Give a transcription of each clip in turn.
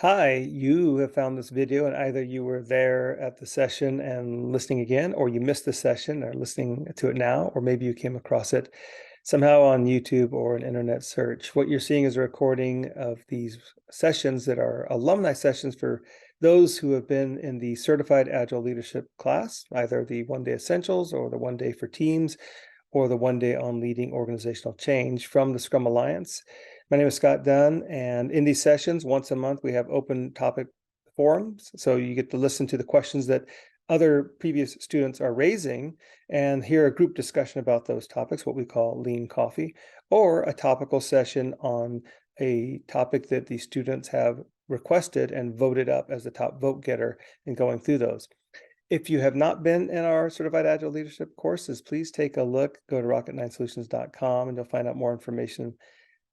Hi, you have found this video and either you were there at the session and listening again, or you missed the session or listening to it now, or maybe you came across it somehow on YouTube or an internet search. What you're seeing is a recording of these sessions that are alumni sessions for those who have been in the Certified Agile Leadership class, either the One Day Essentials or the One Day for Teams, or the One Day on Leading Organizational Change from the Scrum Alliance. My name is Scott Dunn, and in these sessions, once a month, we have open topic forums. So you get to listen to the questions that other previous students are raising and hear a group discussion about those topics, what we call lean coffee, or a topical session on a topic that the students have requested and voted up as the top vote getter in going through those. If you have not been in our Certified Agile Leadership courses, please take a look. Go to rocket9solutions.com and you'll find out more information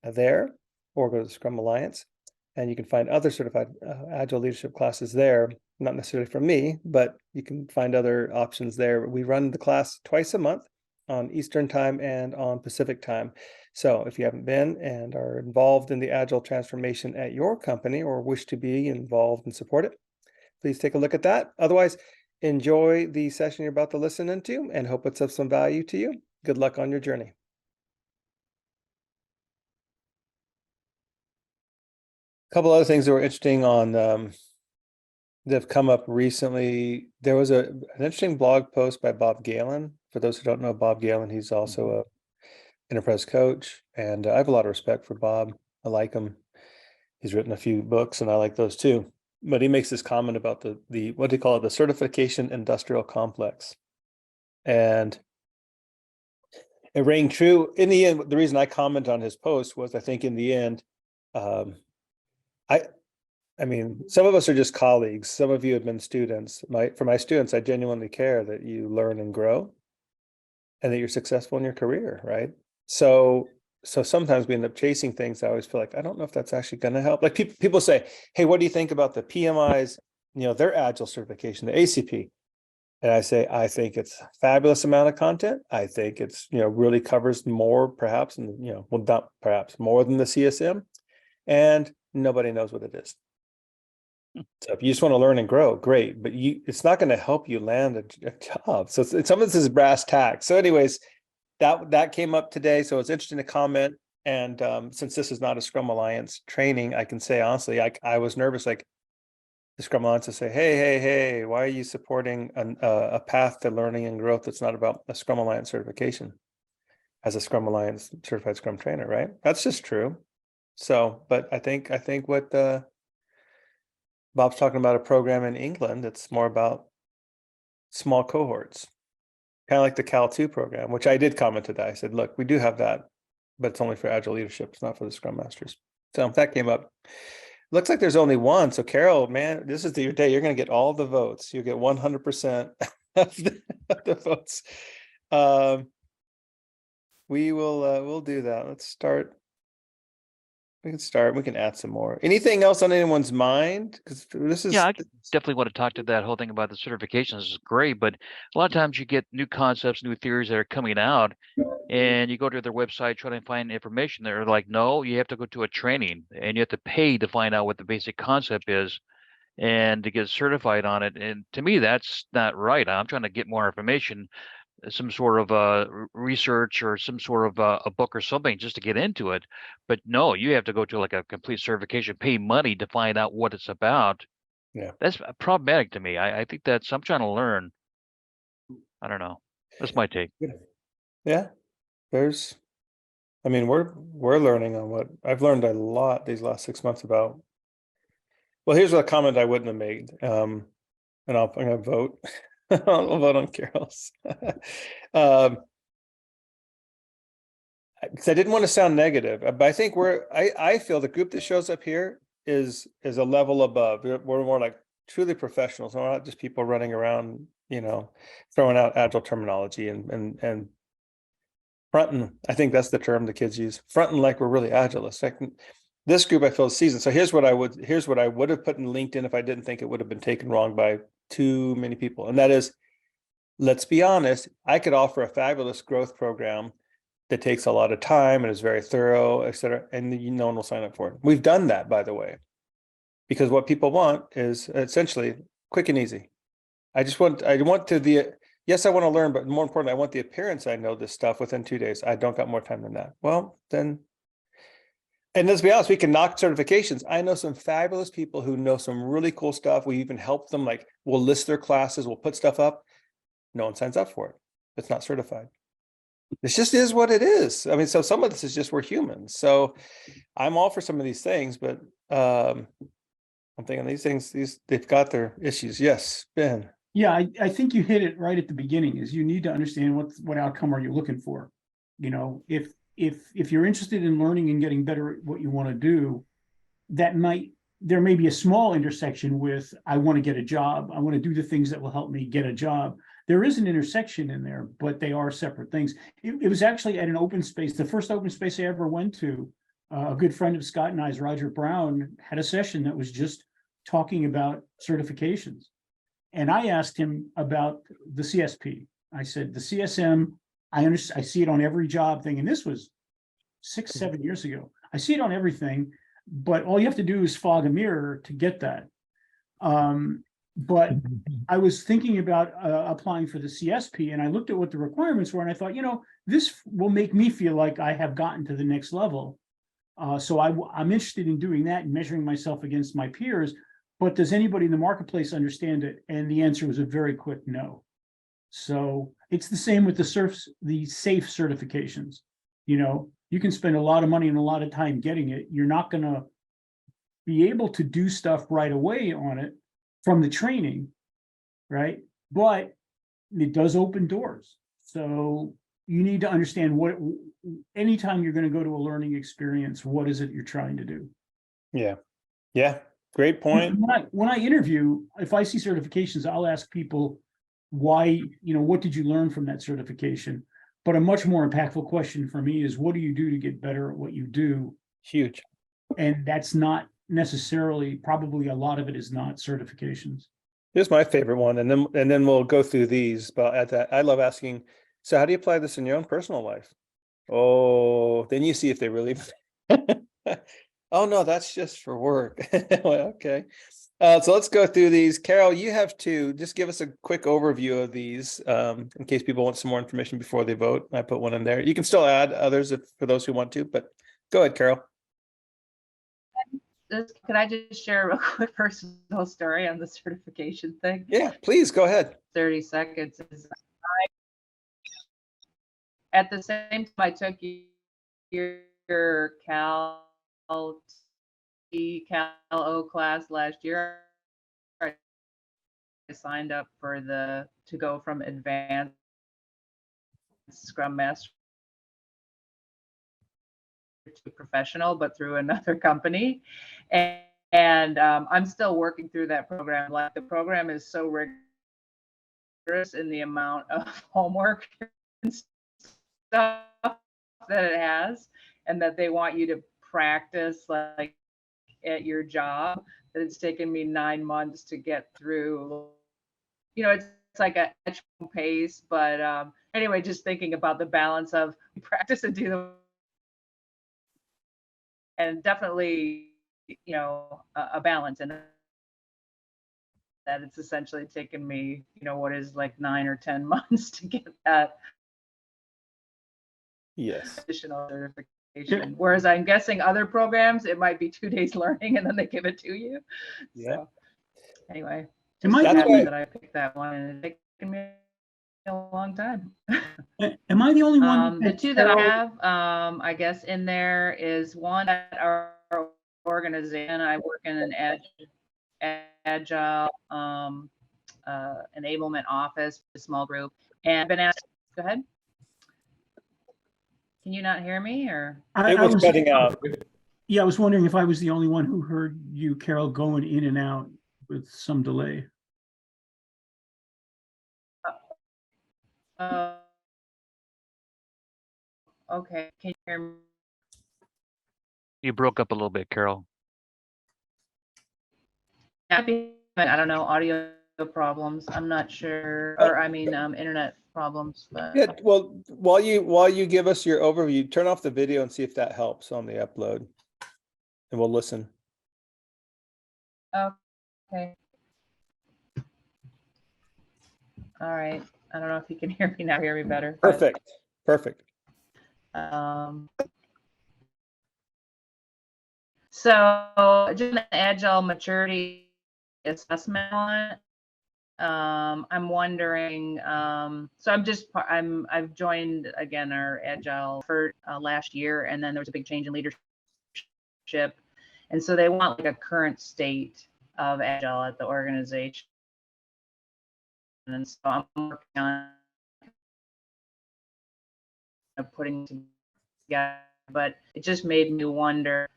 there, or go to the Scrum Alliance. And you can find other Certified Agile Leadership classes there, not necessarily from me, but you can find other options there. We run the class twice a month on Eastern Time and on Pacific Time. So if you haven't been and are involved in the Agile transformation at your company or wish to be involved and support it, please take a look at that. Otherwise, enjoy the session you're about to listen into and hope it's of some value to you. Good luck on your journey. A couple other things that were interesting on that have come up recently. There was an interesting blog post by Bob Galen. For those who don't know Bob Galen, he's also a enterprise coach, and I have a lot of respect for Bob. I like him. He's written a few books, and I like those too. But he makes this comment about the what do you call it, the certification industrial complex, and it rang true in the end. The reason I comment on his post was I think in the end, I mean, some of us are just colleagues. Some of you have been students. For my students, I genuinely care that you learn and grow and that you're successful in your career, right? So sometimes we end up chasing things. I always feel like, I don't know if that's actually going to help. Like people say, hey, what do you think about the PMI's, their Agile certification, the ACP? And I say, I think it's a fabulous amount of content. I think it's, really covers more perhaps, and, well, not perhaps more than the CSM, and nobody knows what it is. So if you just want to learn and grow, great, but it's not going to help you land a job. So some of this is brass tacks. So anyways, that came up today. So it's interesting to comment. And since this is not a Scrum Alliance training, I can say honestly, I was nervous, like the Scrum Alliance to say, hey, why are you supporting a path to learning and growth that's not about a Scrum Alliance certification as a Scrum Alliance certified Scrum trainer, right? That's just true. So, but I think what Bob's talking about a program in England that's more about small cohorts, kind of like the Cal 2 program, which I did comment to that. I said, look, we do have that, but it's only for Agile leadership. It's not for the Scrum Masters. So that came up. Looks like there's only one. So Carol, man, this is your day. You're going to get all the votes. You get 100% of the votes. We'll do that. Let's start. We can start. We can add some more. Anything else on anyone's mind? Because this is I definitely want to talk to that whole thing about the certifications is great, but a lot of times you get new concepts, new theories that are coming out, and you go to their website, try to find information. They're like, no, you have to go to a training and you have to pay to find out what the basic concept is and to get certified on it. And to me, that's not right. I'm trying to get more information, some sort of research or some sort of a book or something just to get into it. But no, you have to go to like a complete certification, pay money to find out what it's about. Yeah, that's problematic to me. I think I'm trying to learn. I don't know. That's my take. yeah. I mean, we're learning on what I've learned a lot these last 6 months about. Well, here's a comment I wouldn't have made. And I'm going to vote. I'll vote on Carol's. Because I didn't want to sound negative, but I think I feel the group that shows up here is a level above. We're more like truly professionals. We're not just people running around, throwing out Agile terminology and fronting. I think that's the term the kids use. Fronting like we're really Agilists. Like this group I feel is seasoned. So here's what I would have put in LinkedIn if I didn't think it would have been taken wrong by too many people. And that is, let's be honest, I could offer a fabulous growth program that takes a lot of time and is very thorough, et cetera, and no one will sign up for it. We've done that, by the way. because what people want is essentially quick and easy. I want yes, I want to learn, but more importantly, I want the appearance I know this stuff within 2 days. I don't got more time than that. Well, then, and let's be honest, we can knock certifications. I know some fabulous people who know some really cool stuff. We even help them, like we'll list their classes, we'll put stuff up. No one signs up for it. It's not certified. This just is what it is. I mean, so some of this is just we're humans. So I'm all for some of these things, but I'm thinking these things, they've got their issues. Yes, Ben. Yeah, I think you hit it right at the beginning, is you need to understand what outcome are you looking for. You know, if you're interested in learning and getting better at what you want to do, there may be a small intersection with, I want to get a job. I want to do the things that will help me get a job. There is an intersection in there, but they are separate things. It was actually at an open space, the first open space I ever went to. A good friend of Scott and I's, Roger Brown, had a session that was just talking about certifications. And I asked him about the CSP. I said, the CSM, I see it on every job thing. And this was 6-7 years ago. I see it on everything, but all you have to do is fog a mirror to get that. But I was thinking about applying for the CSP, and I looked at what the requirements were, and I thought, this will make me feel like I have gotten to the next level. So I'm interested in doing that and measuring myself against my peers. But does anybody in the marketplace understand it? And the answer was a very quick no. So it's the same with the SAFE certifications. You can spend a lot of money and a lot of time getting it. You're not going to be able to do stuff right away on it from the training, right? But it does open doors. So you need to understand anytime you're going to go to a learning experience, what is it you're trying to do? Yeah. Yeah. Great point. When I interview, if I see certifications, I'll ask people why, what did you learn from that certification? But a much more impactful question for me is, what do you do to get better at what you do? Huge. And that's not necessarily, probably a lot of it is not certifications. Here's my favorite one, and then we'll go through these. But at that, I love asking, so how do you apply this in your own personal life? Oh, then you see if they really oh no, that's just for work. Well, okay. So let's go through these. Carol, you have to just give us a quick overview of these in case people want some more information before they vote. I put one in there. You can still add others for those who want to, but go ahead, Carol. Can I just share a quick personal story on the certification thing? Yeah, please go ahead. 30 seconds. At the same time, I took your Cal O class last year. I signed up for to go from advanced Scrum Master to professional, but through another company. And I'm still working through that program. Like, the program is so rigorous in the amount of homework and stuff that it has, and that they want you to practice like at your job, that it's taken me 9 months to get through. It's like a pace, but anyway, just thinking about the balance of practice and do the, and definitely, a balance, and that it's essentially taken me, what is like 9 or 10 months to get that additional certification. Whereas I'm guessing other programs, it might be 2 days learning and then they give it to you. Yeah. So anyway, Am I the only that I picked that one, and it's taken me a long time. Am I the only one? The two that I have, I guess in there is one at our organization. I work in an agile enablement office, a small group, and I've been asked. Go ahead. Can you not hear me, or? It was cutting out. Yeah, I was wondering if I was the only one who heard you, Carol, going in and out with some delay. Okay. Can you hear me? You broke up a little bit, Carol. I don't know, audio problems. I'm not sure, or I mean, internet problems. But Yeah, well, while you give us your overview, turn off the video and see if that helps on the upload, and we'll listen. Okay. All right. I don't know if you can hear me now. Hear me better. but, Perfect. So just an agile maturity assessment one. I'm wondering, so I've joined again our agile for last year, and then there was a big change in leadership, and so they want like a current state of agile at the organization, and so I'm working on putting together, but it just made me wonder,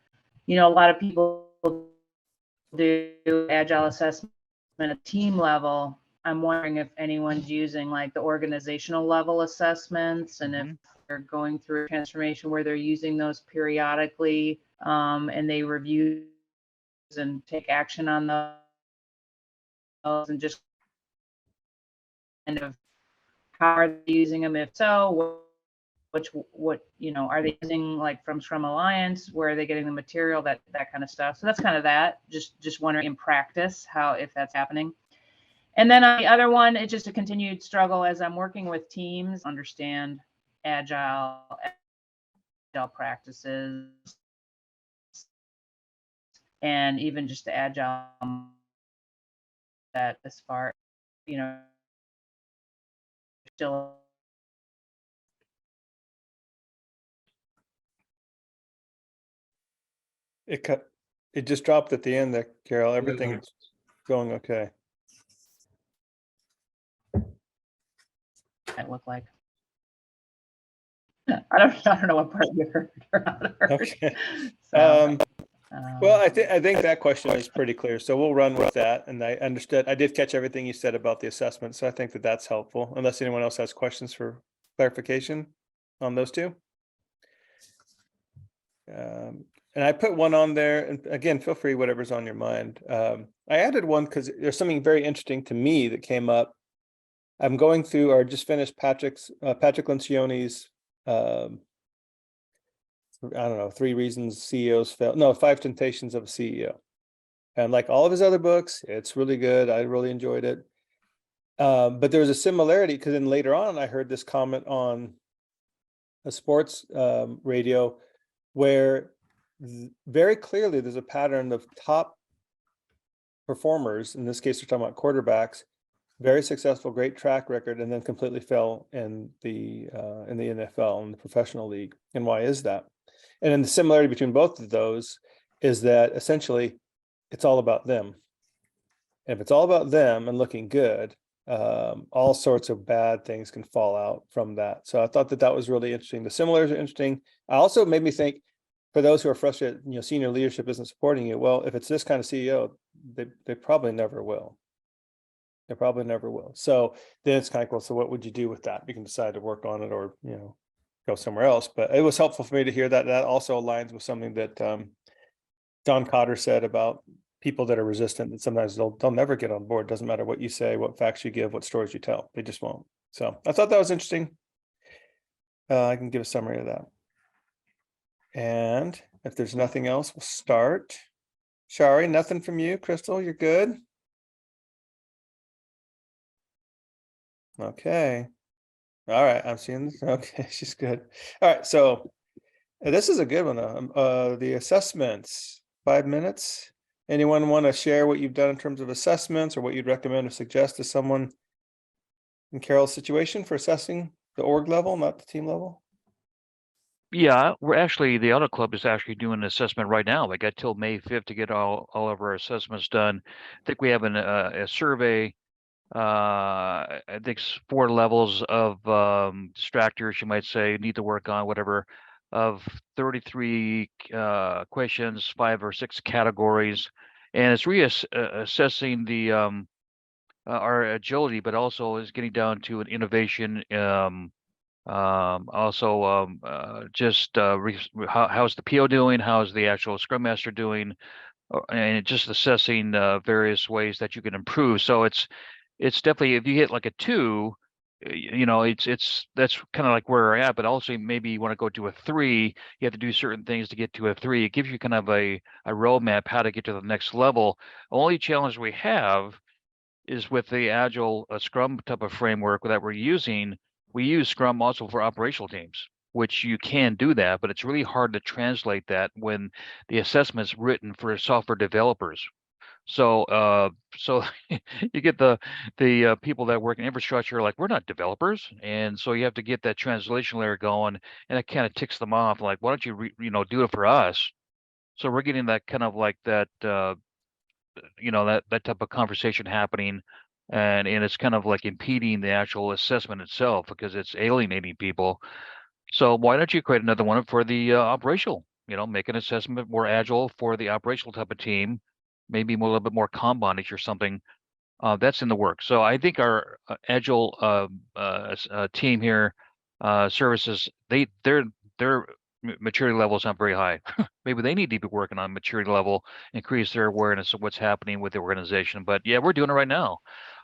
a lot of people do agile assessment at a team level. I'm wondering if anyone's using like the organizational level assessments, and if they're going through a transformation where they're using those periodically, and they review and take action on those, and just kind of how are they using them? If so, what are they using, like from Scrum Alliance? Where are they getting the material? That kind of stuff. So that's kind of that. Just wondering in practice if that's happening. And then on the other one, it's just a continued struggle as I'm working with teams, understand agile practices, and even just the agile that as far, still. It just dropped at the end there, Carol. Everything's going okay. Might look like. I don't know what part you heard or not heard. Okay. So, Well, I think that question is pretty clear, so we'll run with that. And I understood. I did catch everything you said about the assessment, so I think that's helpful. Unless anyone else has questions for clarification on those two. And I put one on there, and again, feel free, whatever's on your mind. I added one because there's something very interesting to me that came up. I'm going through, or just finished Patrick Lencioni's, I don't know, 3 reasons CEOs fail. No, 5 temptations of a CEO. And like all of his other books, it's really good. I really enjoyed it. But there was a similarity because then later on, I heard this comment on a sports radio where very clearly there's a pattern of top performers. In this case, we're talking about quarterbacks, very successful, great track record, and then completely fell in the NFL, in the professional league. And why is that? And then the similarity between both of those is that essentially it's all about them. And if it's all about them and looking good, all sorts of bad things can fall out from that. So I thought that was really interesting. The similarities are interesting. I also made me think, for those who are frustrated, senior leadership isn't supporting you. Well, if it's this kind of CEO, they probably never will. They probably never will. So then it's kind of cool. So what would you do with that? You can decide to work on it or, go somewhere else. But it was helpful for me to hear that. That also aligns with something that Don Cotter said about people that are resistant, and sometimes they'll never get on board. Doesn't matter what you say, what facts you give, what stories you tell. They just won't. So I thought that was interesting. I can give a summary of that. And if there's nothing else, we'll start. Shari, nothing from you. Crystal, you're good? Okay. All right, I'm seeing this. Okay, she's good. All right, so this is a good one. The assessments, 5 minutes. Anyone want to share what you've done in terms of assessments, or what you'd recommend or suggest to someone in Carol's situation for assessing the org level, not the team level? Yeah, the Auto Club is actually doing an assessment right now. They got till May 5th to get all of our assessments done. I think we have a survey. I think 4 levels of distractors, you might say, need to work on, whatever, of 33 questions, 5 or 6 categories, and it's really assessing the our agility, but also is getting down to an innovation. Just how's the PO doing? How's the actual Scrum Master doing? And just assessing various ways that you can improve. So it's definitely, if you hit like a 2, you know, that's kind of like where we're at, but also maybe you want to go to a 3, you have to do certain things to get to a 3. It gives you kind of a roadmap how to get to the next level. Only challenge we have is with the Agile Scrum type of framework that we're using. We use Scrum also for operational teams, which you can do that, but it's really hard to translate that when the assessment's written for software developers. So you get the people that work in infrastructure like, we're not developers, and so you have to get that translation layer going, and it kind of ticks them off like, why don't you do it for us? So we're getting that kind of like that that type of conversation happening, and it's kind of like impeding the actual assessment itself because it's alienating people. So why don't you create another one for the operational? Make an assessment more agile for the operational type of team, maybe a little bit more Kanban-ish or something. That's in the works. So I think our agile team here, services, their maturity level is not very high. Maybe they need to be working on maturity level, increase their awareness of what's happening with the organization. But yeah, we're doing it right now.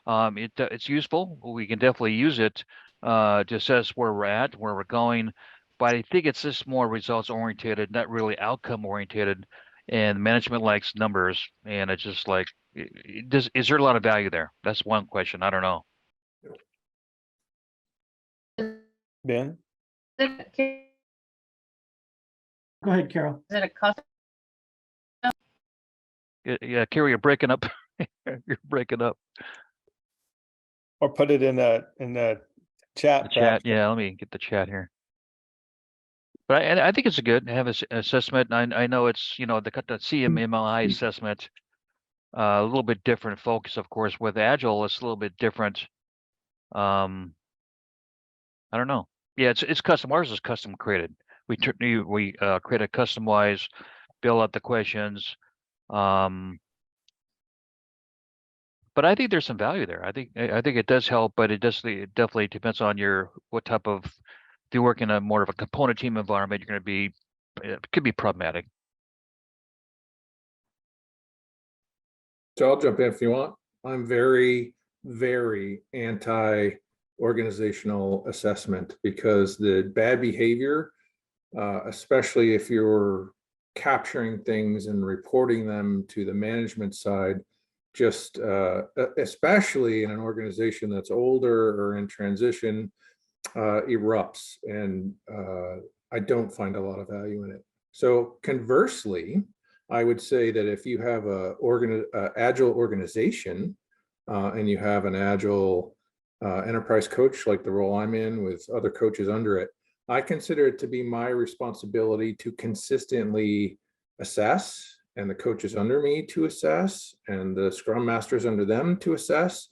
It's useful. We can definitely use it to assess where we're at, where we're going. But I think it's just more results oriented, not really outcome oriented. And management likes numbers, and it's just like, is there a lot of value there? That's one question. I don't know. Ben? Is Go ahead, Carol. it a custom? Yeah, Carrie, you're breaking up. You're breaking up. Or put it in the chat. The chat. Yeah, let me get the chat here. But I think it's good to have an assessment. I know it's, the CMMI assessment, a little bit different focus, of course. With Agile, it's a little bit different. I don't know. Yeah, it's custom. Ours is custom created. We create a customized, fill out the questions. But I think there's some value there. I think it does help, but it definitely depends on what type of, if you work in a more of a component team environment, you're going to be, it could be problematic. So I'll jump in if you want. I'm very, very anti-organizational assessment because the bad behavior, especially if you're capturing things and reporting them to the management side, just especially in an organization that's older or in transition, erupts, and I don't find a lot of value in it. So conversely, I would say that if you have a agile organization and you have an agile enterprise coach, like the role I'm in with other coaches under it, I consider it to be my responsibility to consistently assess, and the coaches under me to assess, and the Scrum Masters under them to assess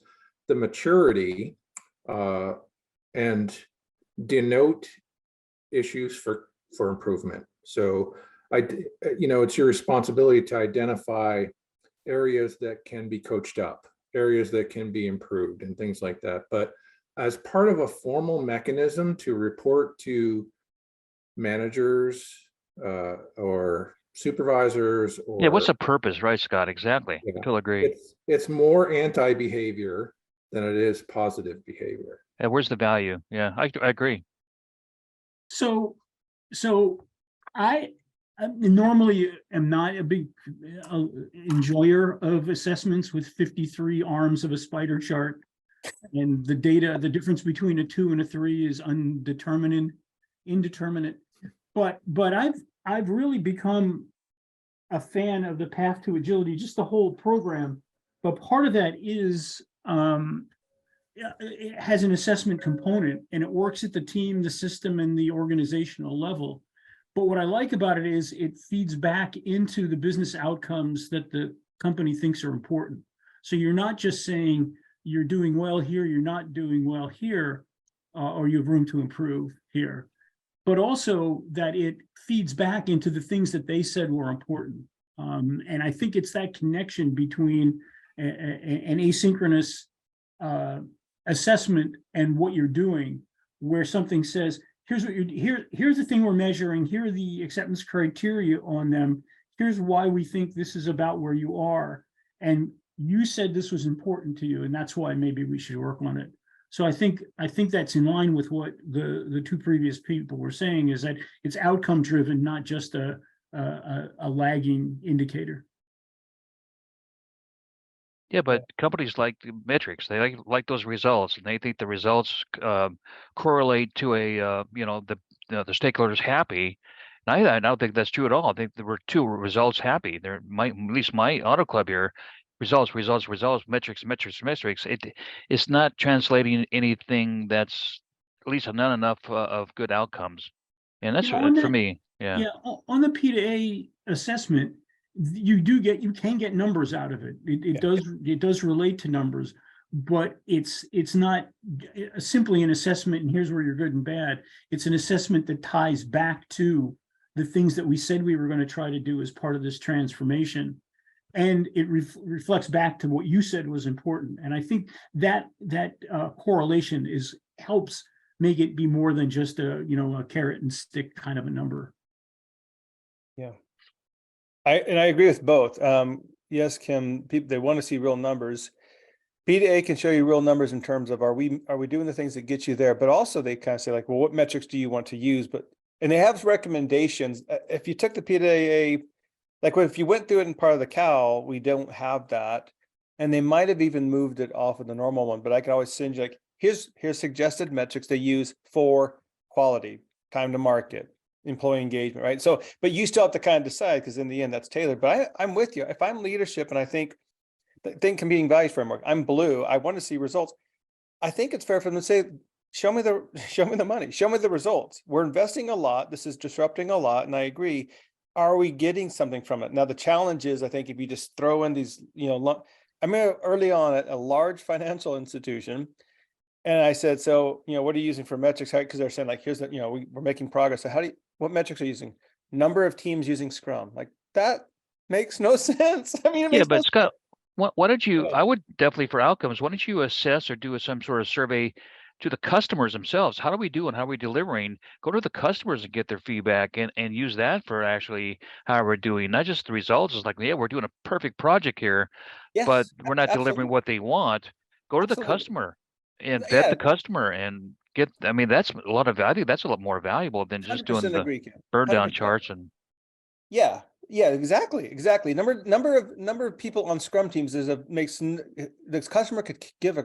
the maturity and denote issues for improvement. So it's your responsibility to identify areas that can be coached up, areas that can be improved, and things like that. But as part of a formal mechanism to report to managers or supervisors, or Yeah, what's the purpose, right, Scott? Exactly. Yeah. Totally agree. It's more anti-behavior than it is positive behavior. And where's the value? Yeah, I agree. So I normally am not a big enjoyer of assessments with 53 arms of a spider chart, and the data, the difference between a 2 and a 3 is indeterminate. But I've really become a fan of the Path to Agility, just the whole program. But part of that is it has an assessment component, and it works at the team, the system, and the organizational level. But what I like about it is it feeds back into the business outcomes that the company thinks are important. So you're not just saying you're doing well here, you're not doing well here, or you have room to improve here, but also that it feeds back into the things that they said were important. And I think it's that connection between an asynchronous assessment and what you're doing, where something says, here's the thing we're measuring, here are the acceptance criteria on them, here's why we think this is about where you are, and you said this was important to you, and that's why maybe we should work on it. So I think that's in line with what the two previous people were saying, is that it's outcome driven, not just a lagging indicator. Yeah, but companies like the metrics. They like those results, and they think the results correlate to a the stakeholders happy. And I don't think that's true at all. I think there were two results happy. There might, at least my auto club here, results, metrics. It's not translating anything that's at least not enough of good outcomes, and that's On for that, me. Yeah. yeah, on the P2A assessment, you can get numbers out of it. It does relate to numbers, but it's not simply an assessment and here's where you're good and bad. It's an assessment that ties back to the things that we said we were going to try to do as part of this transformation. And it reflects back to what you said was important. And I think that correlation helps make it be more than just a carrot and stick kind of a number. Yeah. I agree with both. Yes, Kim, people, they want to see real numbers. P2A can show you real numbers in terms of, are we doing the things that get you there? But also they kind of say like, well, what metrics do you want to use? And they have recommendations. If you took the P2A, like if you went through it in part of the CAL, we don't have that. And they might have even moved it off of the normal one, but I can always send you like, here's suggested metrics they use for quality, time to market, employee engagement, right? So, but you still have to kind of decide, because in the end that's tailored. But I'm with you. If I'm leadership and I think competing values framework, I'm blue, I want to see results. I think it's fair for them to say, show me the money, show me the results. We're investing a lot. This is disrupting a lot. And I agree. Are we getting something from it? Now, the challenge is, I think if you just throw in these, I mean, early on at a large financial institution, and I said, so, what are you using for metrics? Because they're saying like, here's the, we're making progress. So what metrics are you using? Number of teams using Scrum. Like that makes no sense. I mean, it Yeah, makes but no Scott, why don't you, sense. I would definitely, for outcomes, why don't you assess or do some sort of survey to the customers themselves? How do we do and how are we delivering? Go to the customers and get their feedback and use that for actually how we're doing, not just the results. It's like, yeah, we're doing a perfect project here, but Yes, we're not delivering absolutely. what they want. Go to the Absolutely. customer and vet Yeah, the customer and get, I mean, that's a lot of, I think that's a lot more valuable than just doing 100% the agree, Kim. burn down 100%. charts and. Yeah, exactly. Number of people on Scrum teams the customer could give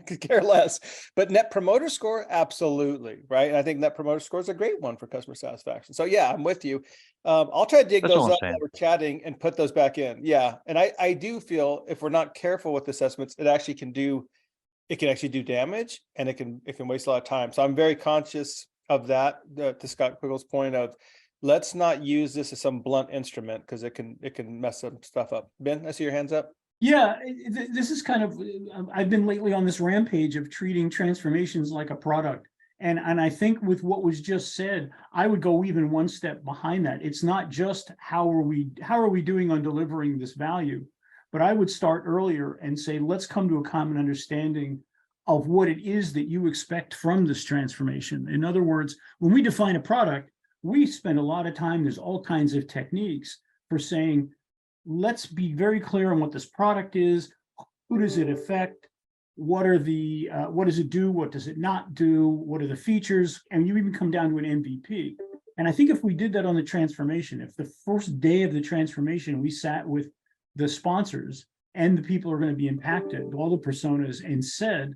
could care less, but Net Promoter Score, absolutely, right? And I think Net Promoter Score is a great one for customer satisfaction. So yeah, I'm with you. I'll try to dig That's all those I'm up saying. while we're chatting and put those back in. Yeah, and I do feel if we're not careful with assessments, it can actually do damage, and it can waste a lot of time. So I'm very conscious of that. To Scott Quiggle's point of, let's not use this as some blunt instrument, because it can mess some stuff up. Ben, I see your hands up. Yeah, this is kind of, I've been lately on this rampage of treating transformations like a product. And I think with what was just said, I would go even one step behind that. It's not just how are we doing on delivering this value, but I would start earlier and say, let's come to a common understanding of what it is that you expect from this transformation. In other words, when we define a product, we spend a lot of time, there's all kinds of techniques for saying, let's be very clear on what this product is, who does it affect, what does it do, what does it not do, what are the features, and you even come down to an MVP. And I think if we did that on the transformation, if the first day of the transformation, we sat with the sponsors and the people who are going to be impacted, all the personas, and said,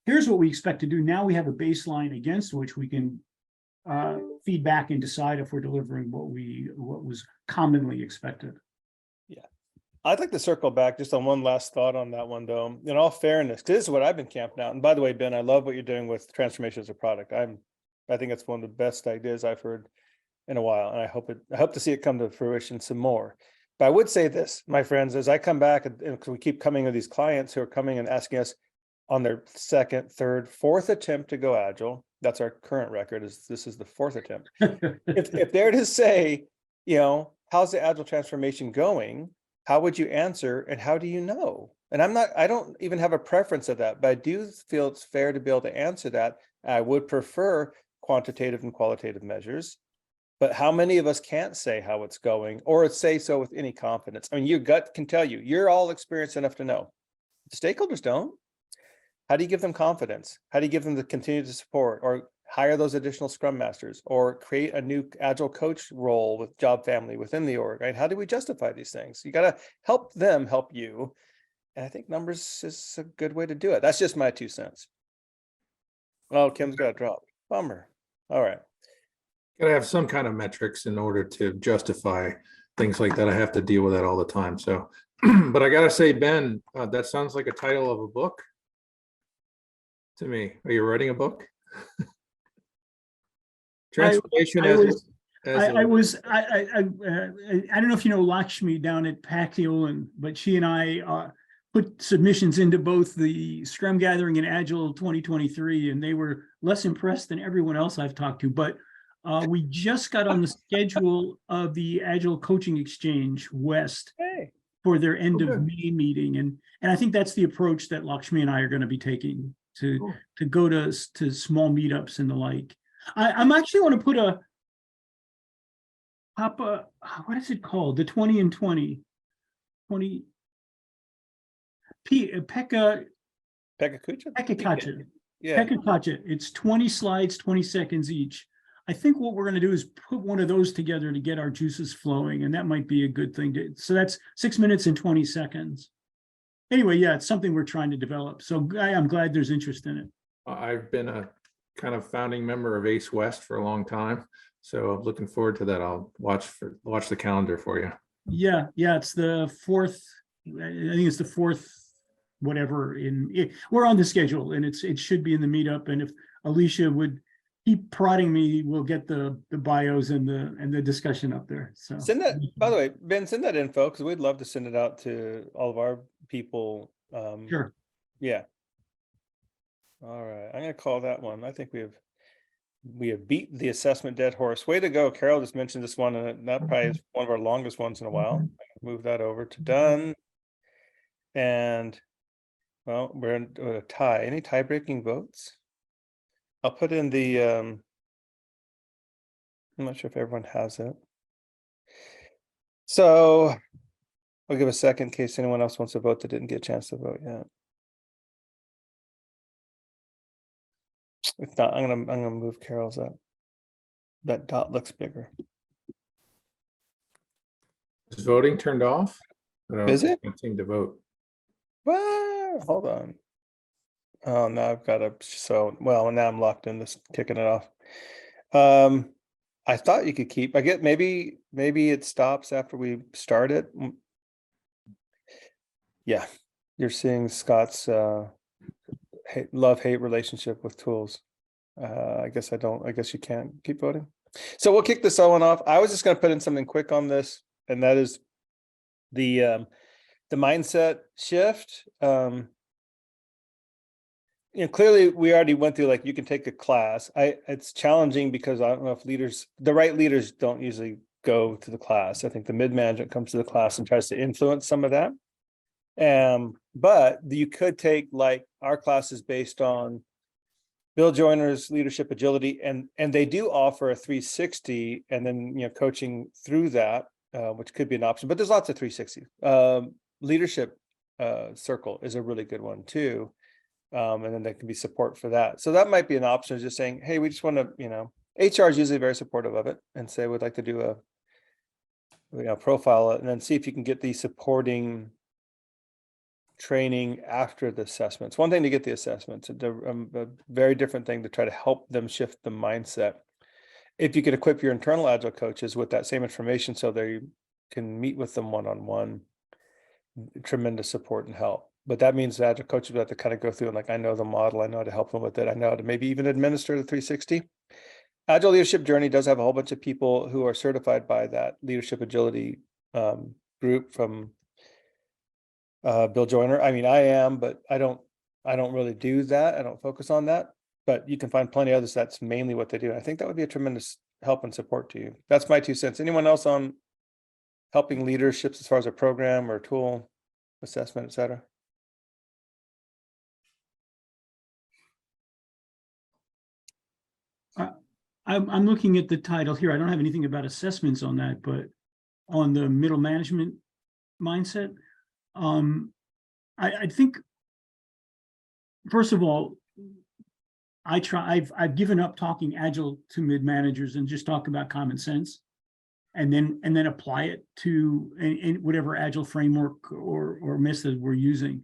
here's what we expect to do. Now we have a baseline against which we can feedback and decide if we're delivering what was commonly expected. Yeah, I'd like to circle back just on one last thought on that one, though. In all fairness, because this is what I've been camping out. And by the way, Ben, I love what you're doing with transformation as a product. I think it's one of the best ideas I've heard in a while, and I hope to see it come to fruition some more. But I would say this, my friends, as I come back, and we keep coming with these clients who are coming and asking us on their second, third, fourth attempt to go Agile. That's our current record. This is the fourth attempt. if they're to say, how's the Agile transformation going? How would you answer, and how do you know? And I don't even have a preference of that, but I do feel it's fair to be able to answer that. I would prefer quantitative and qualitative measures, but how many of us can't say how it's going, or say so with any confidence? I mean, your gut can tell you. You're all experienced enough to know. The stakeholders don't. How do you give them confidence? How do you give them the continued support, or hire those additional Scrum Masters, or create a new Agile coach role with job family within the org, right? How do we justify these things? You got to help them help you. And I think numbers is a good way to do it. That's just my 2 cents. Oh, Kim's got a drop. Bummer. All right. Gotta have some kind of metrics in order to justify things like that. I have to deal with that all the time. So, but I gotta say, Ben, that sounds like a title of a book to me. Are you writing a book? Transformation I as I don't know if you know Lakshmi down at Pacquiao, but she and I put submissions into both the Scrum Gathering and Agile 2023, and they were less impressed than everyone else I've talked to. But we just got on the schedule of the Agile Coaching Exchange West Hey. for their end Oh, of good. May meeting, and I think that's the approach that Lakshmi and I are going to be taking Cool. to go to small meetups and the like. I'm actually want to put a what is it called? The 20 and 20 Pekka Pekka Yeah. Kacha. It's 20 slides, 20 seconds each. I think what we're going to do is put one of those together to get our juices flowing, and that might be a good thing to. So that's 6 minutes and 20 seconds. Anyway, yeah, it's something we're trying to develop. So I'm glad there's interest in it. I've been a kind of founding member of Ace West for a long time, so looking forward to that. I'll watch the calendar for you. Yeah, it's the 4th. I think it's the 4th, whatever. We're on the schedule, and it should be in the meetup. And if Alicia would keep prodding me, we'll get the bios and the discussion up there. So Send that, by the way, Ben, send that info, because we'd love to send it out to all of our people. Sure. Yeah. All right. I'm gonna call that one. I think we have beat the assessment dead horse. Way to go. Carol just mentioned this one, and that probably is one of our longest ones in a while. I'm gonna move that over to done. And well, we're in a tie. Any tie-breaking votes? I'll put in the I'm not sure if everyone has it. So I'll give a second in case anyone else wants to vote that didn't get a chance to vote yet. If not, I'm gonna move Carol's up. That dot looks bigger. Is voting turned off? Is it? Can't seem to vote. Well, hold on. Oh, now I've got well, now I'm locked in this, kicking it off. I thought you could keep, I get maybe it stops after we start it. Yeah, you're seeing Scott's love-hate relationship with tools. I guess you can't keep voting. So we'll kick this one off. I was just gonna put in something quick on this, and that is the mindset shift. Clearly we already went through, like, you can take a class. It's challenging because I don't know if the right leaders don't usually go to the class. I think the mid-management comes to the class and tries to influence some of that. But you could take, like, our classes based on Bill Joyner's Leadership Agility, and they do offer a 360, and then coaching through that, which could be an option. But there's lots of 360. Leadership Circle is a really good one too. And then there can be support for that. So that might be an option, just saying, hey, we just want to, HR is usually very supportive of it, and say, we'd like to do a profile it, and then see if you can get the supporting training after the assessments. One thing to get the assessments, a very different thing to try to help them shift the mindset. If you could equip your internal Agile coaches with that same information so they can meet with them one-on-one, tremendous support and help. But that means the Agile coaches have to kind of go through and, like, I know the model, I know how to help them with it, I know how to maybe even administer the 360. Agile Leadership Journey does have a whole bunch of people who are certified by that Leadership Agility group from Bill Joyner. I mean, I am, but I don't really do that. I don't focus on that. But you can find plenty of others. That's mainly what they do. I think that would be a tremendous help and support to you. That's my 2 cents. Anyone else on helping leaderships as far as a program or tool, assessment, etc.? I'm looking at the title here. I don't have anything about assessments on that, but on the middle management mindset, I think first of all, I've given up talking agile to mid-managers and just talk about common sense, and then apply it to in whatever agile framework or method we're using.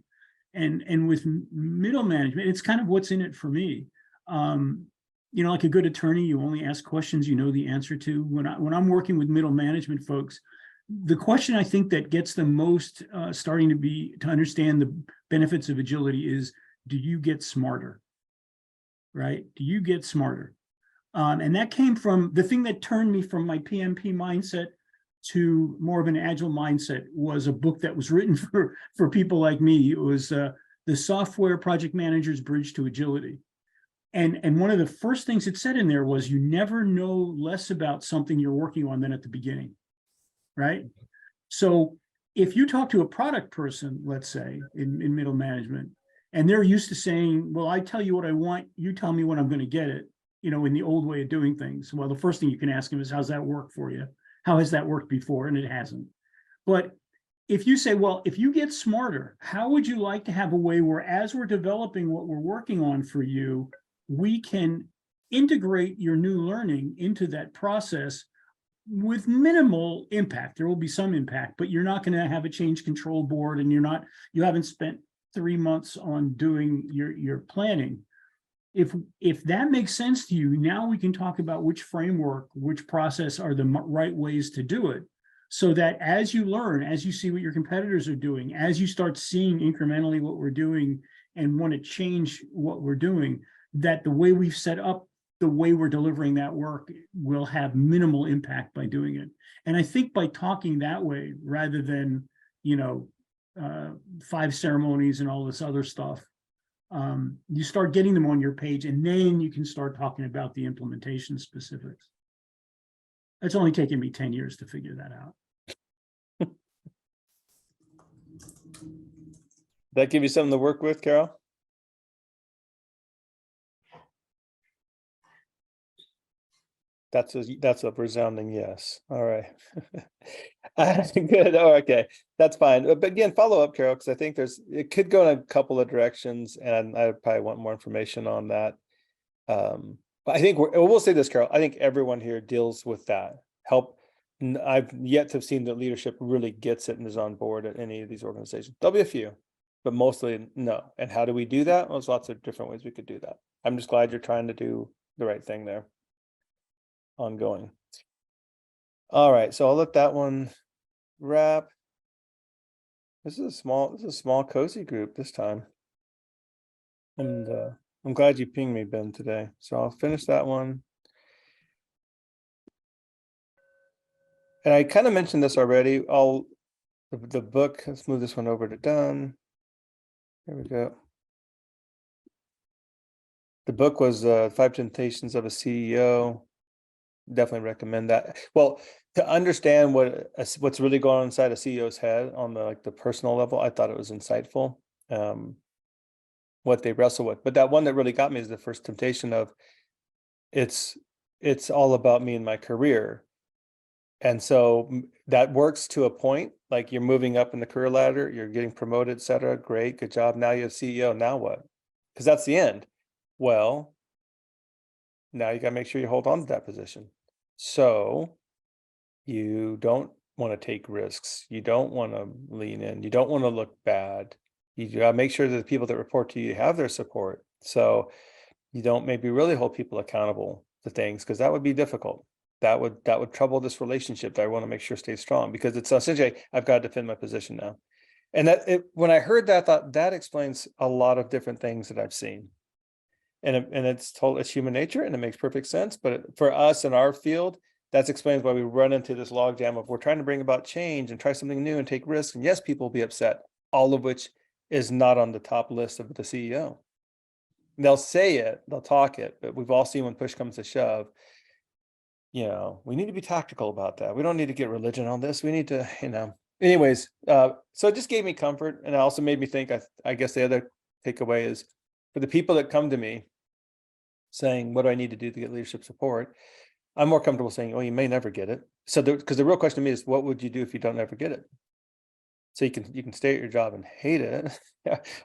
And with middle management, it's kind of what's in it for me. You know, like a good attorney, you only ask questions you know the answer to. When I'm working with middle management folks, the question I think that gets them most starting to understand the benefits of agility is, do you get smarter? Right? Do you get smarter? And that came from the thing that turned me from my PMP mindset to more of an agile mindset was a book that was written for people like me. It was the Software Project Manager's Bridge to Agility. And one of the first things it said in there was, you never know less about something you're working on than at the beginning, right? So if you talk to a product person, let's say in middle management, and they're used to saying, well, I tell you what I want, you tell me when I'm going to get it, you know, in the old way of doing things. Well, the first thing you can ask them is, how's that work for you? How has that worked before? And it hasn't. But if you say, well, if you get smarter, how would you like to have a way where, as we're developing what we're working on for you, we can integrate your new learning into that process with minimal impact? There will be some impact, but you're not going to have a change control board, and you haven't spent 3 months on doing your planning. If that makes sense to you, now we can talk about which framework, which process are the right ways to do it, so that as you learn, as you see what your competitors are doing, as you start seeing incrementally what we're doing and want to change what we're doing, that the way we've set up the way we're delivering that work will have minimal impact by doing it. And I think by talking that way, rather than, you know, 5 ceremonies and all this other stuff, you start getting them on your page, and then you can start talking about the implementation specifics. It's only taken me 10 years to figure that out. That give you something to work with, Carol? That's a resounding yes. All right. Good. Oh, okay. That's fine. But again, follow up, Carol, because I think it could go in a couple of directions, and I probably want more information on that. But I think we'll say this, Carol. I think everyone here deals with that. I've yet to have seen that leadership really gets it and is on board at any of these organizations. There'll be a few, but mostly no. And how do we do that? Well, there's lots of different ways we could do that. I'm just glad you're trying to do the right thing there. Ongoing. All right, so I'll let that one wrap. This is a small cozy group this time. And I'm glad you pinged me, Ben, today. So I'll finish that one. And I kind of mentioned this already. The book, let's move this one over to done. There we go. The book was 5 Temptations of a CEO. Definitely recommend that. Well, to understand what's really going on inside a CEO's head on the personal level, I thought it was insightful. What they wrestle with, but that one that really got me is the first temptation of it's all about me and my career, and so that works to a point. Like, you're moving up in the career ladder, you're getting promoted, etc. Great, good job. Now you're CEO. Now what? Because that's the end. Well, now you got to make sure you hold on to that position. So you don't want to take risks. You don't want to lean in. You don't want to look bad. You got to make sure that the people that report to you have their support. So you don't maybe really hold people accountable to things, because that would be difficult. That would trouble this relationship that I want to make sure stays strong, because it's essentially, I've got to defend my position now. And when I heard that, I thought that explains a lot of different things that I've seen. And it's human nature, and it makes perfect sense. But for us in our field, that explains why we run into this logjam of, we're trying to bring about change and try something new and take risks. And yes, people will be upset, all of which is not on the top list of the CEO. They'll say it, they'll talk it, but we've all seen when push comes to shove, we need to be tactical about that. We don't need to get religion on this. We need to, anyways. So it just gave me comfort. And it also made me think, I guess the other takeaway is, for the people that come to me saying, what do I need to do to get leadership support? I'm more comfortable saying, oh, you may never get it. So because the real question to me is, what would you do if you don't ever get it? So you can stay at your job and hate it,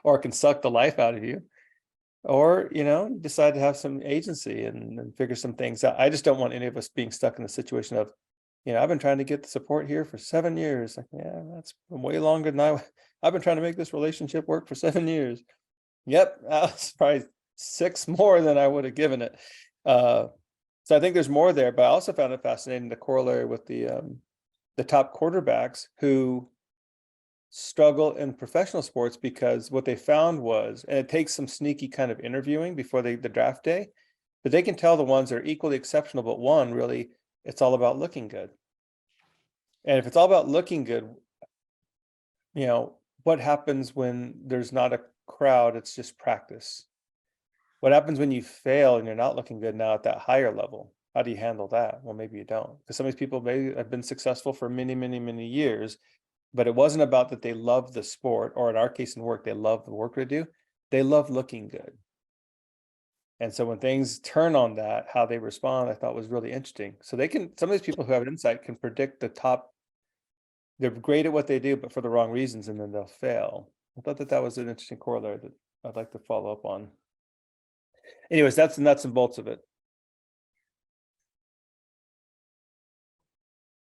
or it can suck the life out of you. Or, decide to have some agency and figure some things out. I just don't want any of us being stuck in the situation of, I've been trying to get the support here for 7 years. Like, yeah, that's way longer than I've been trying to make this relationship work for 7 years. Yep, that's probably 6 more than I would have given it. So I think there's more there, but I also found it fascinating, the corollary with the top quarterbacks who struggle in professional sports, because what they found was, and it takes some sneaky kind of interviewing before the draft day, but they can tell the ones that are equally exceptional, but one really, it's all about looking good. And if it's all about looking good, what happens when there's not a crowd? It's just practice. What happens when you fail and you're not looking good now at that higher level? How do you handle that? Well, maybe you don't, because some of these people may have been successful for many, many, many years, but it wasn't about that they love the sport, or in our case in work, they love the work they do. They love looking good. And so when things turn on that, how they respond, I thought was really interesting. So some of these people who have insight can predict the top. They're great at what they do, but for the wrong reasons, and then they'll fail. I thought that was an interesting corollary that I'd like to follow up on. Anyways, that's the nuts and bolts of it.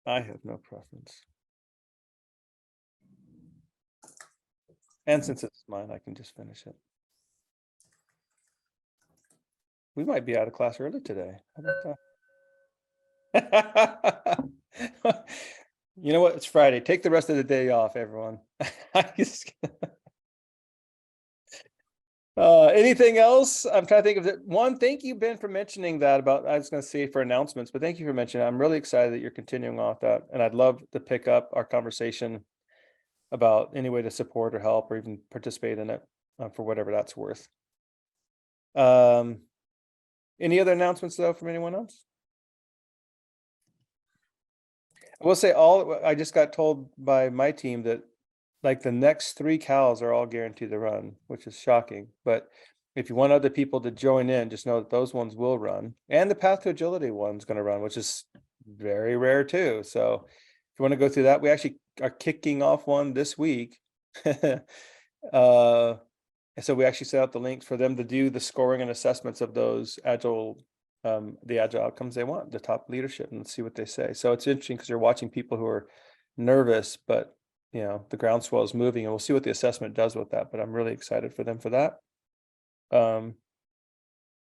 I have no preference. And since it's mine, I can just finish it. We might be out of class early today. How about that? You know what? It's Friday. Take the rest of the day off, everyone. Anything else? I'm trying to think of it. One, thank you, Ben, for mentioning that about, I was going to say for announcements, but thank you for mentioning it. I'm really excited that you're continuing on with that. And I'd love to pick up our conversation about any way to support or help or even participate in it for whatever that's worth. Any other announcements though from anyone else? I will say I just got told by my team that like the next 3 cows are all guaranteed to run, which is shocking. But if you want other people to join in, just know that those ones will run. And the Path to Agility one's going to run, which is very rare too. So if you want to go through that, we actually are kicking off one this week. And so we actually set out the links for them to do the scoring and assessments of those Agile, the Agile outcomes they want, the top leadership, and see what they say. So it's interesting because you're watching people who are nervous, but the groundswell is moving, and we'll see what the assessment does with that. But I'm really excited for them for that. And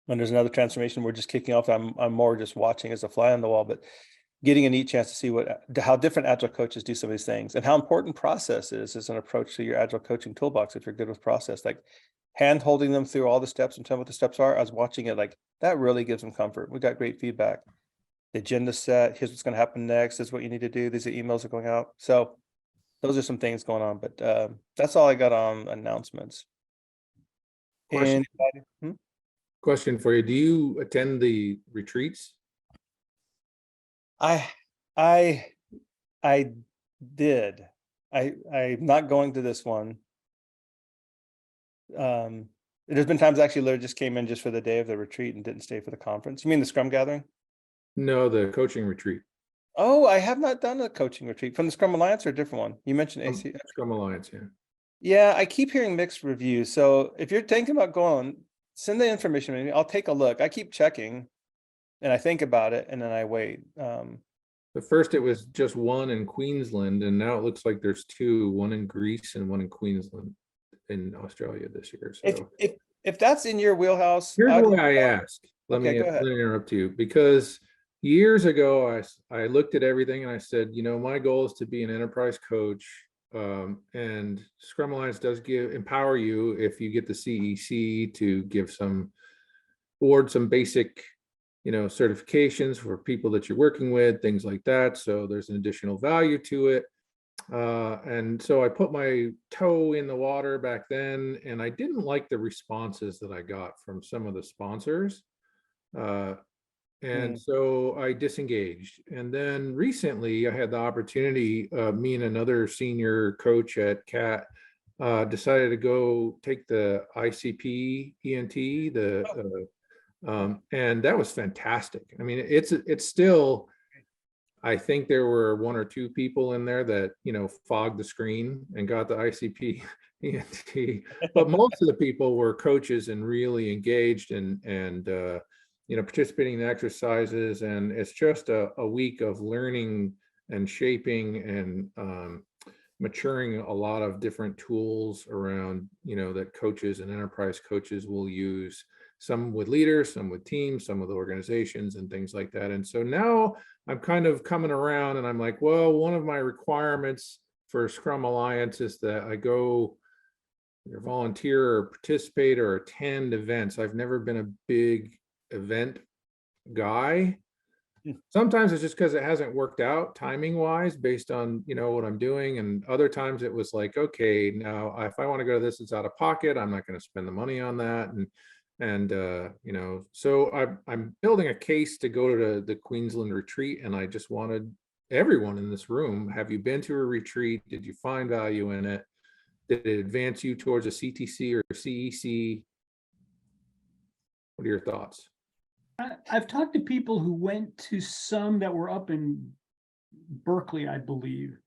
there's another transformation we're just kicking off. I'm more just watching as a fly on the wall, but getting a neat chance to see how different Agile coaches do some of these things, and how important process is as an approach to your Agile coaching toolbox. If you're good with process, like hand holding them through all the steps and tell them what the steps are. I was watching it, like that really gives them comfort. We got great feedback. The agenda set, here's what's going to happen next, this is what you need to do. These are emails are going out. So those are some things going on, but that's all I got on announcements. Question. And Question for you. Do you attend the retreats? I did. I'm not going to this one. There's been times I actually literally just came in just for the day of the retreat and didn't stay for the conference. You mean the Scrum gathering? No, the coaching retreat. Oh, I have not done a coaching retreat from the Scrum Alliance, or a different one. You mentioned AC. Scrum Alliance, yeah. Yeah, I keep hearing mixed reviews. So if you're thinking about going, send the information to me. I'll take a look. I keep checking and I think about it and then I wait. At first it was just one in Queensland, and now it looks like there's 2, one in Greece and one in Queensland in Australia this year. So if that's in your wheelhouse, here's why I ask. Let Okay, me go ahead. interrupt you, because years ago I looked at everything and I said, my goal is to be an enterprise coach. And Scrum Alliance does empower you if you get the CEC to give some basic certifications for people that you're working with, things like that. So there's an additional value to it. And so I put my toe in the water back then, and I didn't like the responses that I got from some of the sponsors. And so I disengaged. And then recently I had the opportunity, me and another senior coach at CAT decided to go take the ICP ENT, and that was fantastic. I mean, it's still, I think there were 1 or 2 people in there that, fogged the screen and got the ICP ENT, but most of the people were coaches and really engaged and participating in the exercises. And it's just a week of learning and shaping and maturing a lot of different tools around, that coaches and enterprise coaches will use, some with leaders, some with teams, some with organizations and things like that. And so now I'm kind of coming around and I'm like, well, one of my requirements for Scrum Alliance is that I go either volunteer or participate or attend events. I've never been a big event guy. Sometimes it's just because it hasn't worked out timing wise based on, what I'm doing. And other times it was like, okay, now if I want to go to this, it's out of pocket. I'm not going to spend the money on that. So I'm building a case to go to the Queensland retreat. And I just wanted everyone in this room, have you been to a retreat? Did you find value in it? Did it advance you towards a CTC or a CEC? What are your thoughts? I've talked to people who went to some that were up in Berkeley, I believe.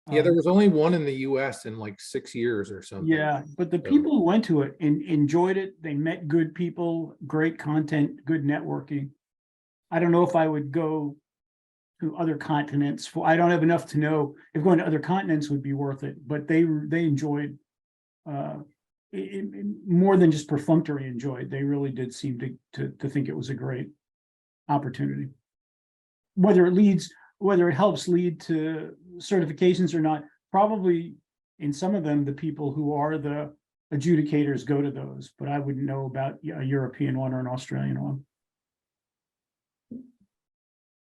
Yeah, there was only one in the US in like 6 years or something. Yeah, but the people who went to it and enjoyed it, they met good people, great content, good networking. I don't know if I would go to other continents. I don't have enough to know if going to other continents would be worth it, but they enjoyed more than just perfunctory enjoyed. They really did seem to think it was a great opportunity. Whether it helps lead to certifications or not, probably in some of them, the people who are the adjudicators go to those, but I wouldn't know about a European one or an Australian one.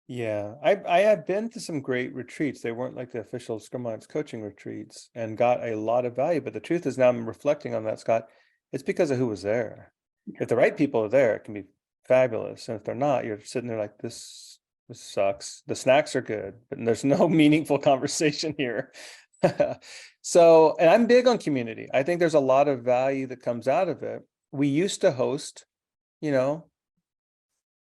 Yeah, I have been to some great retreats. They weren't like the official Scrum Alliance coaching retreats, and got a lot of value. But the truth is, now I'm reflecting on that, Scott, it's because of who was there. If the right people are there, it can be fabulous. And if they're not, you're sitting there like, this sucks. The snacks are good, but there's no meaningful conversation here. So, and I'm big on community. I think there's a lot of value that comes out of it. We used to host,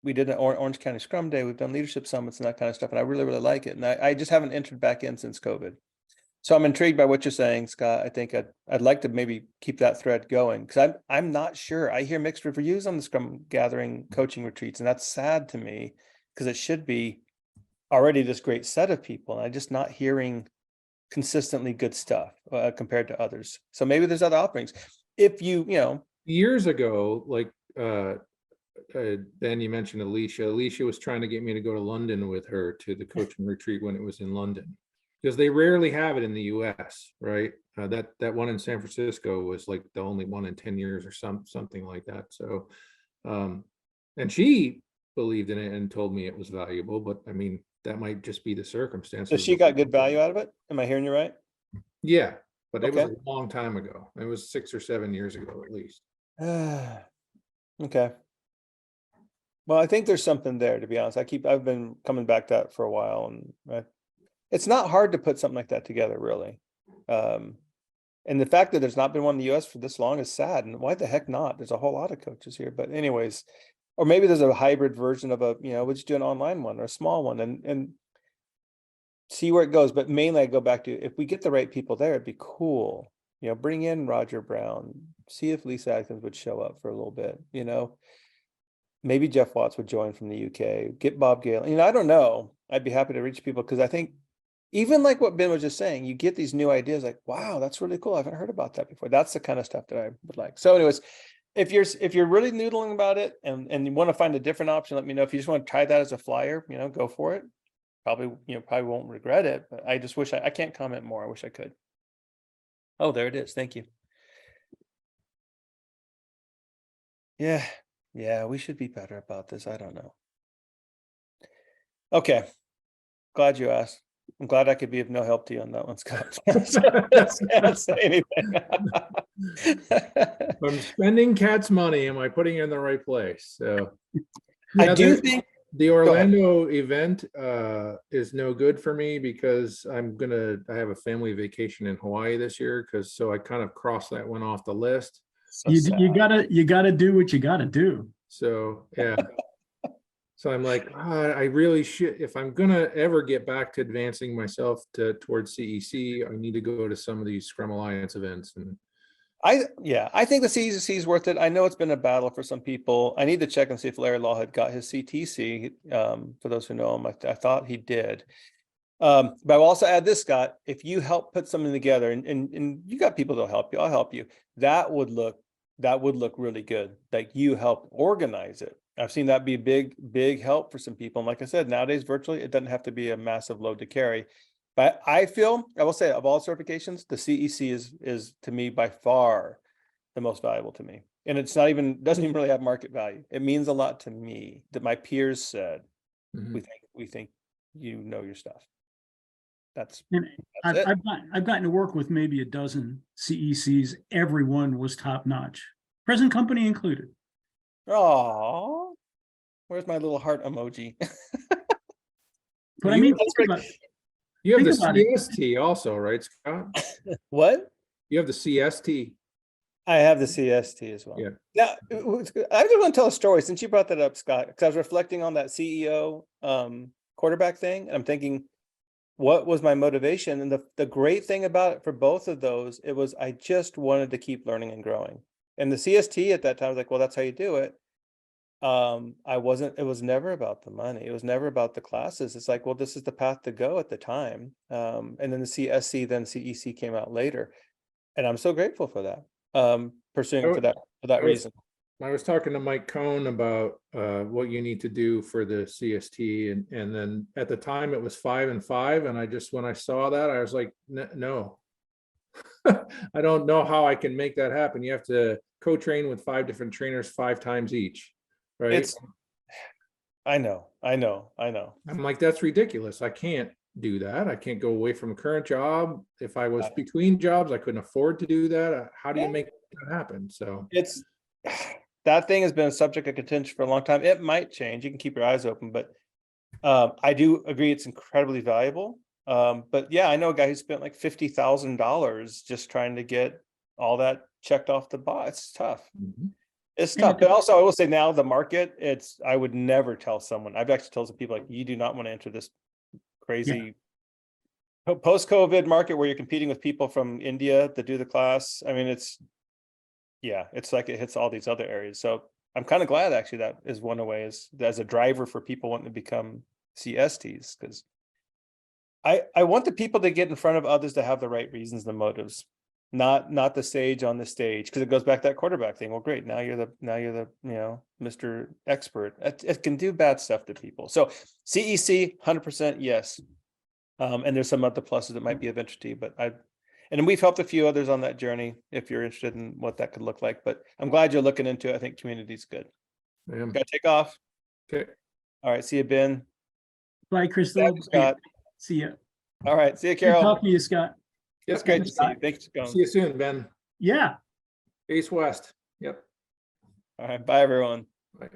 we did an Orange County Scrum Day. We've done leadership summits and that kind of stuff. And I really, really like it. And I just haven't entered back in since COVID. So I'm intrigued by what you're saying, Scott. I think I'd like to maybe keep that thread going, because I'm not sure. I hear mixed reviews on the Scrum gathering coaching retreats, and that's sad to me, because it should be already this great set of people. And I'm just not hearing consistently good stuff compared to others. So maybe there's other offerings. If years ago, like Ben, you mentioned Alicia. Alicia was trying to get me to go to London with her to the coaching retreat when it was in London, because they rarely have it in the US, right? That one in San Francisco was like the only one in 10 years or something like that. So, and she believed in it and told me it was valuable, but I mean, that might just be the circumstances. So she got good value out of it? Am I hearing you right? Yeah, but it was Okay. a long time ago. It was 6 or 7 years ago, at least. Okay. Well, I think there's something there, to be honest. I've been coming back to that for a while, and it's not hard to put something like that together, really. And the fact that there's not been one in the US for this long is sad. And why the heck not? There's a whole lot of coaches here. But anyways, or maybe there's a hybrid version of we'll just do an online one or a small one and see where it goes. But mainly I go back to, if we get the right people there, it'd be cool. Bring in Roger Brown, see if Lisa Atkins would show up for a little bit, maybe Jeff Watts would join from the UK, get Bob Gale. I don't know. I'd be happy to reach people, because I think even like what Ben was just saying, you get these new ideas like, wow, that's really cool. I haven't heard about that before. That's the kind of stuff that I would like. So anyways, if you're really noodling about it and you want to find a different option, let me know. If you just want to try that as a flyer, go for it. Probably won't regret it, but I just wish I can't comment more. I wish I could. Oh, there it is. Thank you. Yeah, we should be better about this. I don't know. Okay. Glad you asked. I'm glad I could be of no help to you on that one, Scott. Can't say anything. If I'm spending Kat's money, am I putting it in the right place? So I do think the Orlando event is no good for me, because I have a family vacation in Hawaii this year, so I kind of crossed that one off the list. So you gotta do what you gotta do. So yeah. So I'm like, I really should, if I'm gonna ever get back to advancing myself towards CEC, I need to go to some of these Scrum Alliance events. And I think the CEC is worth it. I know it's been a battle for some people. I need to check and see if Larry Law had got his CTC. For those who know him, I thought he did. But I'll also add this, Scott, if you help put something together and you got people that'll help you, I'll help you. That would look really good. Like you help organize it. I've seen that be big help for some people. And like I said, nowadays, virtually, it doesn't have to be a massive load to carry. But I will say of all certifications, the CEC is to me by far the most valuable to me. And it's not even, doesn't even really have market value. It means a lot to me that my peers said, we think you know your stuff. That's And it. I've gotten to work with maybe a dozen CECs. Everyone was top notch, present company included. Oh, where's my little heart emoji? But I mean, you have the think about it. CST also, right, Scott? What? You have the CST. I have the CST as well. Yeah. Now, I just want to tell a story since you brought that up, Scott, because I was reflecting on that CEO quarterback thing, and I'm thinking, what was my motivation? And the great thing about it for both of those, it was I just wanted to keep learning and growing. And the CST at that time was like, well, that's how you do it. It was never about the money. It was never about the classes. It's like, well, this is the path to go at the time. And then the CSC, then CEC came out later. And I'm so grateful for that. Pursuing for that reason. I was talking to Mike Cohn about what you need to do for the CST, and then at the time it was 5 and 5, and when I saw that, I was like, no, I don't know how I can make that happen. You have to co-train with 5 different trainers 5 times each, right? I know. I'm like, that's ridiculous. I can't do that. I can't go away from a current job. If I was between jobs, I couldn't afford to do that. How do you make that happen? So that thing has been a subject of contention for a long time. It might change. You can keep your eyes open, but I do agree it's incredibly valuable. But yeah, I know a guy who spent like $50,000 just trying to get all that checked off the box. It's tough. It's tough. But also, I will say now the market, I would never tell someone. I've actually told some people like, you do not want to enter this crazy post-COVID market where you're competing with people from India to do the class. I mean, it's like it hits all these other areas. So I'm kind of glad actually that is one way as a driver for people wanting to become CSTs, because I want the people to get in front of others to have the right reasons, the motives, not the sage on the stage, because it goes back to that quarterback thing. Well, great, now you're the Mr. Expert. It can do bad stuff to people. So CEC 100% yes, and there's some other pluses that might be of interest to you, but and we've helped a few others on that journey if you're interested in what that could look like. But I'm glad you're looking into it. I think community's good. Got to take off. Okay. All right. See you, Ben. Bye, Crystal. Scott. See ya. All right. See you, Carol. Good talking to you, Scott. It's great to see you. Thanks for coming. See you soon, Ben. Yeah. East West. Yep. All right. Bye, everyone. Bye.